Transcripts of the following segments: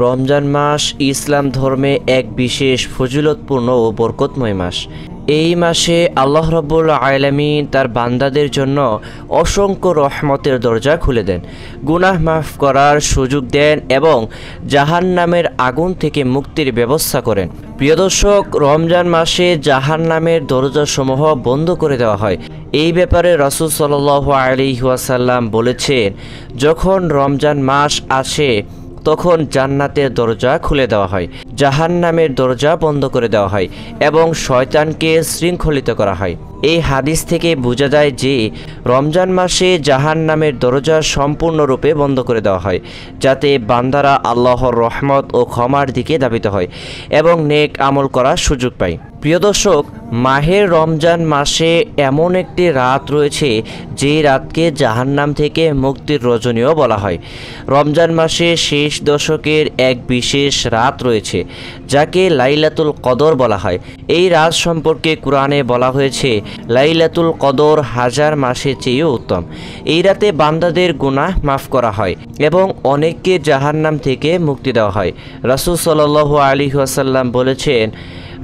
রমজান মাস ইসলাম ধর্মে এক বিশেষ ফজিলতপূর্ণ ও বরকতময় মাস। এই মাসে আল্লাহ রাব্বুল আলামিন তার বান্দাদের জন্য অসংখ্য রহমতের দরজা খুলে দেন, গুনাহ মাফ করার সুযোগ দেন এবং জাহান্নামের আগুন থেকে মুক্তির ব্যবস্থা করেন। প্রিয় দর্শক, রমজান মাসে জাহান্নামের দরজাসমূহ বন্ধ করে দেওয়া হয়। এই ব্যাপারে রাসূল সাল্লাল্লাহু আলাইহি ওয়াসাল্লাম বলেছেন, যখন রমজান মাস আসে তখন জান্নাতের দরজা খুলে দেওয়া হয়, জাহান্নামের দরজা বন্ধ করে দেওয়া হয় এবং শয়তানকে শৃঙ্খলিত করা হয়। এই হাদিস থেকে বোঝা যায় যে রমজান মাসে জাহান্নামের দরজা সম্পূর্ণরূপে বন্ধ করে দেওয়া হয়, যাতে বান্দারা আল্লাহর রহমত ও ক্ষমার দিকে ধাবিত হয় এবং নেক আমল করার সুযোগ পায়। প্রিয় দর্শক, মাহের রমজান মাসে এমন একটি রাত রয়েছে যে রাতকে জাহান্নাম থেকে মুক্তির রজনীও বলা হয়। রমজান মাসে শেষ দশকের এক বিশেষ রাত রয়েছে যাকে লাইলাতুল কদর বলা হয়। এই রাত সম্পর্কে কোরআনে বলা হয়েছে, লাইলাতুল কদর হাজার মাসের চেয়েও উত্তম। এই রাতে বান্দাদের গুনাহ মাফ করা হয় এবং অনেককে জাহান্নাম থেকে মুক্তি দেওয়া হয়। রাসূল সাল্লাল্লাহু আলাইহি ওয়াসাল্লাম বলেছেন,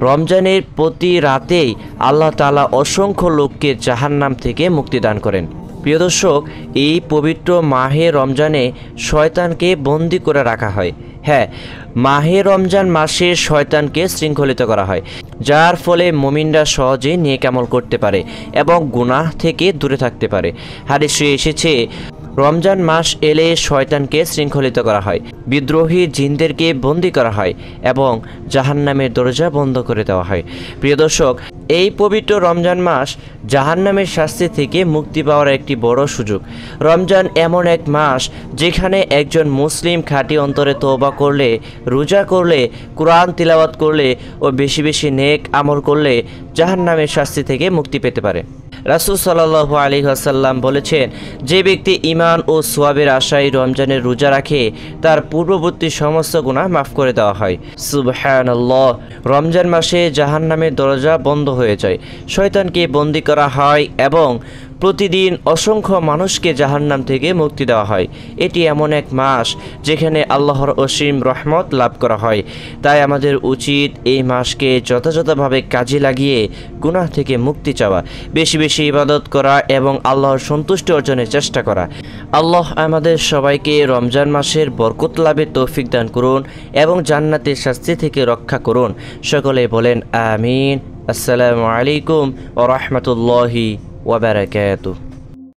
রমজানের প্রতি রাতেই আল্লাহ তাআলা অসংখ্য লোককে জাহান্নাম থেকে মুক্তি দান করেন। প্রিয় দর্শক, এই পবিত্র মাহে রমজানে শয়তানকে বন্দি করে রাখা হয়। হ্যাঁ, মাহে রমজান মাসে শয়তানকে শৃঙ্খলিত করা হয়, যার ফলে মুমিনরা সহজেই নেক আমল করতে পারে এবং গুনাহ থেকে দূরে থাকতে পারে। হাদিসে এসেছে, রমজান মাস এলে শয়তানকে শৃঙ্খলিত করা হয়, বিদ্রোহী জিনদেরকে বন্দি করা হয় এবং জাহান্নামের দরজা বন্ধ করে দেওয়া হয়। প্রিয় দর্শক, এই পবিত্র রমজান মাস জাহান্নামের শাস্তি থেকে মুক্তি পাওয়ার একটি বড় সুযোগ। রমজান এমন এক মাস যেখানে একজন মুসলিম খাঁটি অন্তরে তওবা করলে, রোজা করলে, কোরআন তিলাওয়াত করলে ও বেশি বেশি নেক আমল করলে জাহান্নামের শাস্তি থেকে মুক্তি পেতে পারে। রাসূল সাল্লাল্লাহু আলাইহি ওয়াসাল্লাম বলেছেন, যে ব্যক্তি ঈমান ও সওয়াবের আশায় রমজানের রোজা রাখে তার পূর্ববর্তী সমস্ত গুনাহ মাফ করে দেওয়া হয়। সুবহানাল্লাহ। রমজান মাসে জাহান্নামের দরজা বন্ধ হয়ে যায়, শয়তানকে বন্দী করা হয় এবং প্রতিদিন অসংখ্য মানুষকে জাহান্নাম থেকে মুক্তি দেওয়া হয়। এটি এমন এক মাস যেখানে আল্লাহর অসীম রহমত লাভ করা হয়। তাই আমাদের উচিত এই মাসকে যথাযথভাবে কাজে লাগিয়ে গুনাহ থেকে মুক্তি চাওয়া, বেশি বেশি ইবাদত করা এবং আল্লাহর সন্তুষ্টি অর্জনের চেষ্টা করা। আল্লাহ আমাদের সবাইকে রমজান মাসের বরকত লাভের তৌফিক দান করুন এবং জান্নাতের শাস্তি থেকে রক্ষা করুন। সকলে বলেন আমিন। আসসালামু আলাইকুম ওয়া রাহমাতুল্লাহি ওয়া বারাকাতুহু।